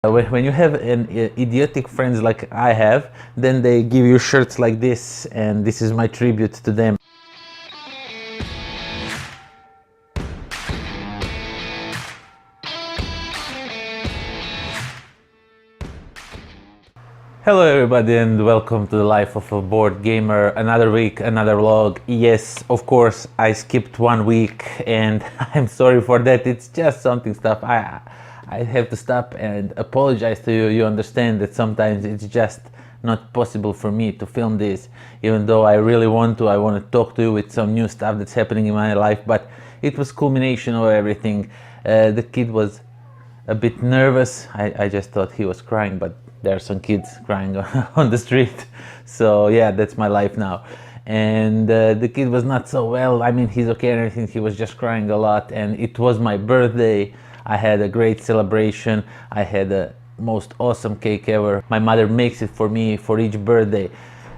When you have idiotic friends like I have, then they give you shirts like this, and this is my tribute to them. Hello everybody and welcome to the life of a board gamer. Another week, another vlog. Yes, of course I skipped 1 week and I'm sorry for that. It's just something stuff. I have to stop and apologize to you. You understand that sometimes it's just not possible for me to film this, even though I really want to. I want to talk to you with some new stuff that's happening in my life, but it was culmination of everything. The kid was a bit nervous. I just thought he was crying, but there are some kids crying on the street. So yeah, that's my life now. And the kid was not so well. I mean, he's okay and everything. He was just crying a lot, and it was my birthday. I had a great celebration. I had the most awesome cake ever. My mother makes it for me for each birthday,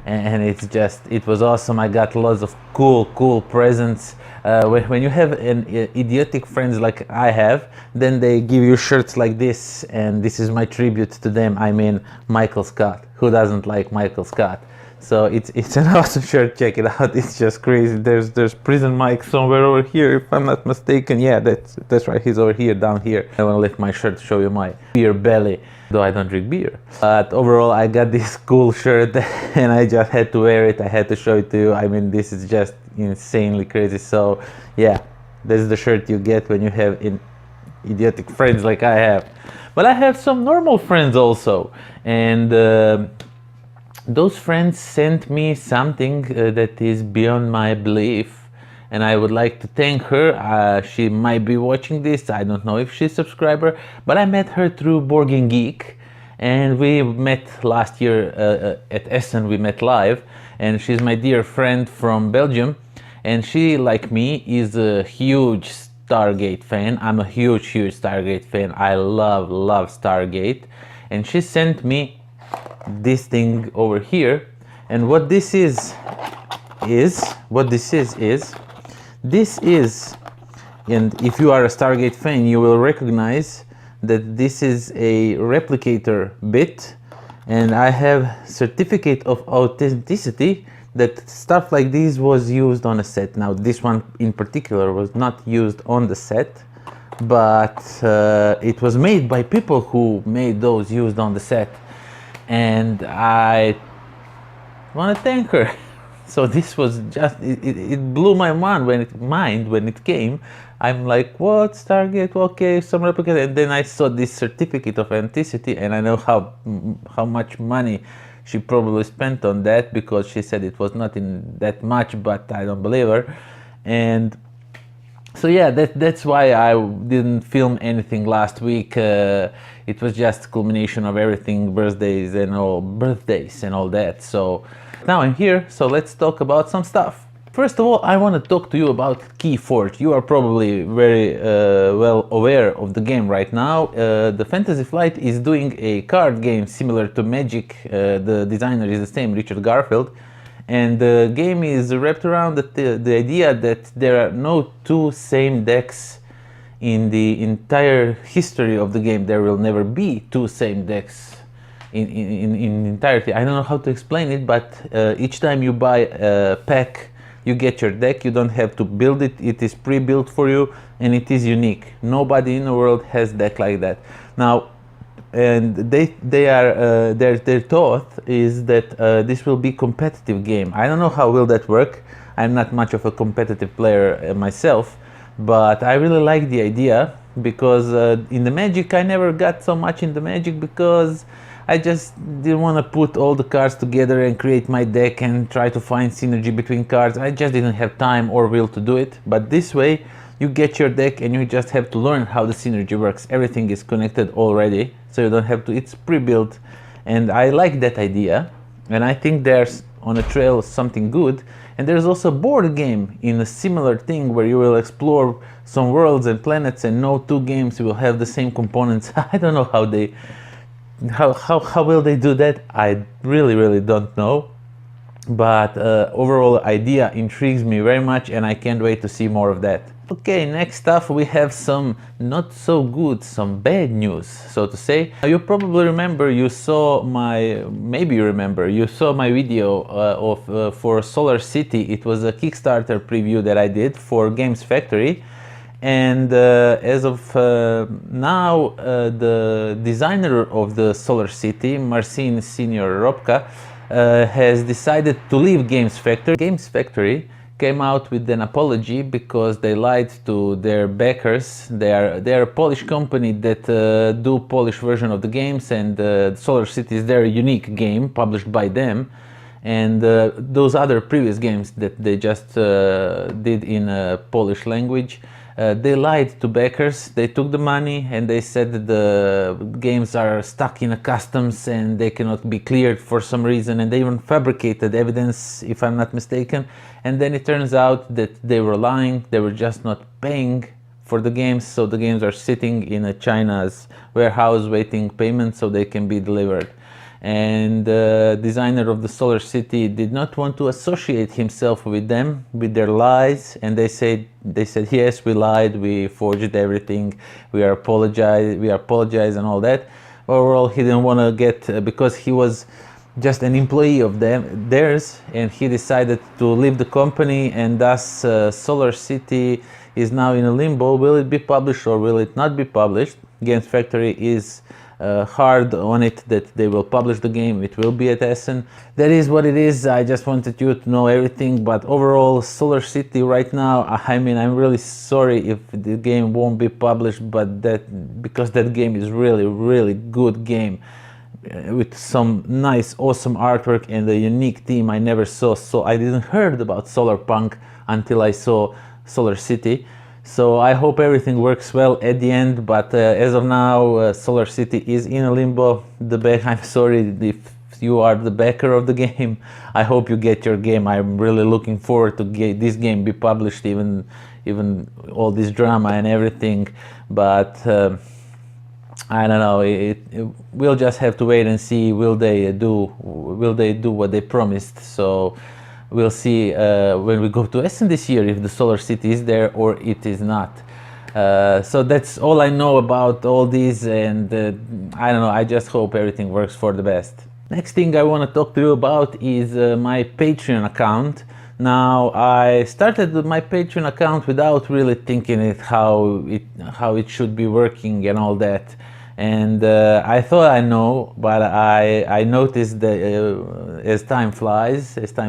and it was awesome. I got lots of cool presents. When you have idiotic friends like I have, then they give you shirts like this, and this is my tribute to them. I mean, Michael Scott. Who doesn't like Michael Scott? So it's an awesome shirt. Check it out. It's just crazy. There's Prison Mike somewhere over here, if I'm not mistaken. Yeah, that's right. He's over here, down here. I want to lift my shirt to show you my beer belly, though I don't drink beer. But overall, I got this cool shirt and I just had to wear it. I had to show it to you. I mean, this is just insanely crazy. So yeah, this is the shirt you get when you have idiotic friends like I have. But I have some normal friends also, and those friends sent me something that is beyond my belief, and I would like to thank her. She might be watching this. I don't know if she's a subscriber, but I met her through Board Game Geek, and we met last year at Essen. We met live, and she's my dear friend from Belgium, and she, like me, is a huge Stargate fan. I'm a huge Stargate fan. I love Stargate, and she sent me this thing over here. And what this is, and if you are a Stargate fan, you will recognize that this is a replicator bit, and I have certificate of authenticity that stuff like this was used on a set. Now this one in particular was not used on the set, but it was made by people who made those used on the set, and I want to thank her. So this was just, it blew my mind when it came. I'm like, what, Stargate? Okay, some replicator. And then I saw this certificate of authenticity, and I know how much money she probably spent on that, because she said it was not in that much, but I don't believe her. And so yeah, that's why I didn't film anything last week. It was just a culmination of everything, birthdays and all that. So now I'm here, so let's talk about some stuff. First of all, I want to talk to you about Keyfort. You are probably very well aware of the game right now. The Fantasy Flight is doing a card game similar to Magic. The designer is the same, Richard Garfield. And the game is wrapped around the idea that there are no two same decks in the entire history of the game. There will never be two same decks in entirety. I don't know how to explain it, but each time you buy a pack, you get your deck. You don't have to build it. It is pre-built for you, and it is unique. Nobody in the world has deck like that. Now, and their thought is that this will be competitive game. I don't know how will that work. I'm not much of a competitive player myself, but I really like the idea, because in the Magic I never got so much in the Magic, because I just didn't want to put all the cards together and create my deck and try to find synergy between cards. I just didn't have time or will to do it. But this way you get your deck and you just have to learn how the synergy works. Everything is connected already, so you don't have to, it's pre-built. And I like that idea, and I think there's on a trail of something good. And there's also a board game in a similar thing where you will explore some worlds and planets, and no two games will have the same components. I don't know how will they do that. I really don't know. But overall idea intrigues me very much, and I can't wait to see more of that. Okay, next up we have some not so good, some bad news, so to say. You probably remember, you saw my, maybe you remember, you saw my video for Solar City. It was a Kickstarter preview that I did for Games Factory. And as of now, the designer of the Solar City, Marcin Senior Robka, has decided to leave Games Factory. Games Factory came out with an apology because they lied to their backers. They are a Polish company that do Polish version of the games, and Solar City is their unique game published by them. And those other previous games that they just did in Polish language, they lied to backers. They took the money and they said that the games are stuck in a customs and they cannot be cleared for some reason, and they even fabricated evidence, if I'm not mistaken. And then it turns out that they were lying. They were just not paying for the games, so the games are sitting in China's warehouse waiting payment so they can be delivered. And the designer of the Solar City did not want to associate himself with them, with their lies, and they said yes, we lied, we forged everything, we apologize and all that. Overall, he didn't want to get, because he was just an employee of theirs, and he decided to leave the company, and thus Solar City is now in a limbo. Will it be published or will it not be published? Games Factory is hard on it that they will publish the game. It will be at Essen. That is what it is. I just wanted you to know everything, but overall, Solar City right now, I mean, I'm really sorry if the game won't be published, but because that game is really good game with some nice, awesome artwork and a unique team I never saw. So I didn't heard about Solarpunk until I saw Solar City. So I hope everything works well at the end, but as of now, Solar City is in a limbo. I'm sorry if you are the backer of the game. I hope you get your game. I'm really looking forward to get this game be published, even all this drama and everything. But I don't know. We'll just have to wait and see. Will they do what they promised? So we'll see when we go to Essen this year if the Solar City is there or it is not. So that's all I know about all these, and I don't know, I just hope everything works for the best. Next thing I want to talk to you about is my Patreon account. Now, I started my Patreon account without really thinking how it should be working and all that. And I thought I know, but I noticed that as time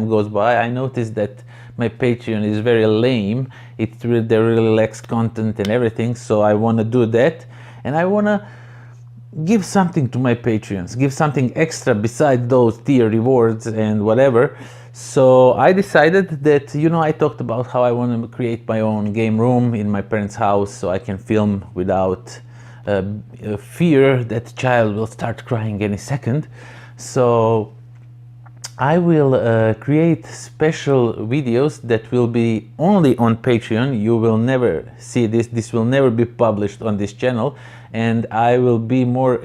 goes by, I noticed that my Patreon is very lame. They really lacks content and everything, so I want to do that. And I want to give something to my Patreons, give something extra besides those tier rewards and whatever. So I decided that, I talked about how I want to create my own game room in my parents' house so I can film without fear that the child will start crying any second. So I will create special videos that will be only on Patreon. You will never see this will never be published on this channel, and I will be more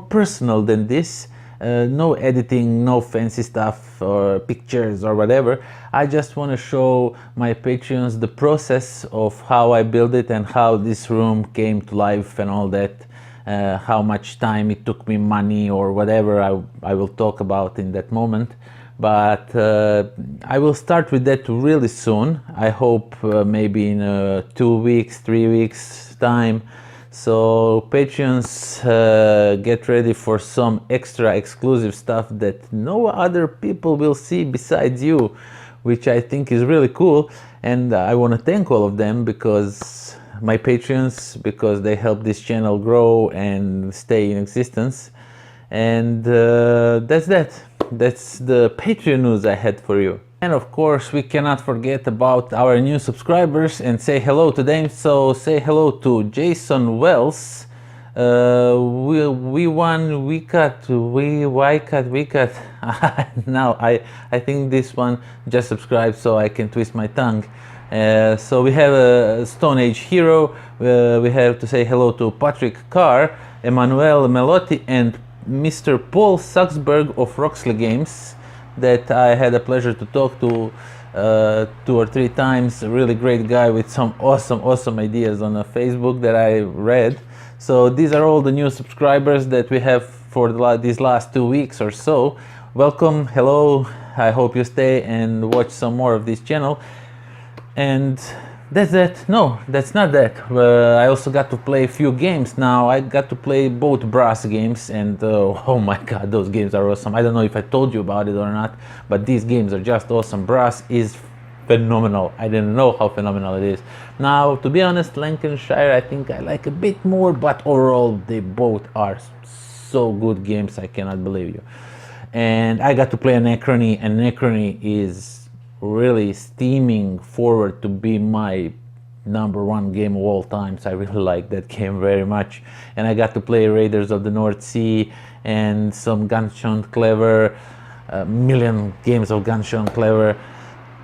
personal than this. No editing, no fancy stuff or pictures or whatever. I just want to show my Patreons the process of how I built it and how this room came to life and all that. How much time it took me, money or whatever I will talk about in that moment. But I will start with that really soon. I hope maybe in 2 weeks, 3 weeks time. So Patreons, get ready for some extra exclusive stuff that no other people will see besides you, which I think is really cool. And I want to thank all of them, because my Patreons, because they help this channel grow and stay in existence. And that's the Patreon news I had for you. And of course, we cannot forget about our new subscribers and say hello to them. So say hello to Jason Wells. We cut. Now I think this one just subscribed so I can twist my tongue. So we have a Stone Age Hero. We have to say hello to Patrick Carr, Emmanuel Melotti, and Mr. Paul Saxberg of Roxley Games, that I had a pleasure to talk to 2 or 3 times. A really great guy with some awesome ideas on Facebook that I read. So these are all the new subscribers that we have for these last 2 weeks or so. Welcome, hello. I hope you stay and watch some more of this channel. And that's that. No, that's not that. I also got to play a few games now. I got to play both brass games, and oh my god, those games are awesome. I don't know if I told you about it or not, but these games are just awesome. Brass is phenomenal. I didn't know how phenomenal it is. Now, to be honest, Lancashire I think I like a bit more, but overall they both are so good games, I cannot believe you. And I got to play Anachrony, and Anachrony is really steaming forward to be my #1 game of all times. I really like that game very much. And I got to play Raiders of the North Sea and some Gunshot Clever, a million games of Gunshot Clever.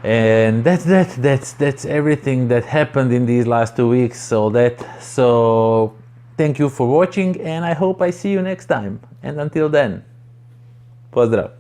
And that's everything that happened in these last 2 weeks. So thank you for watching, and I hope I see you next time. And until then, pozdrav.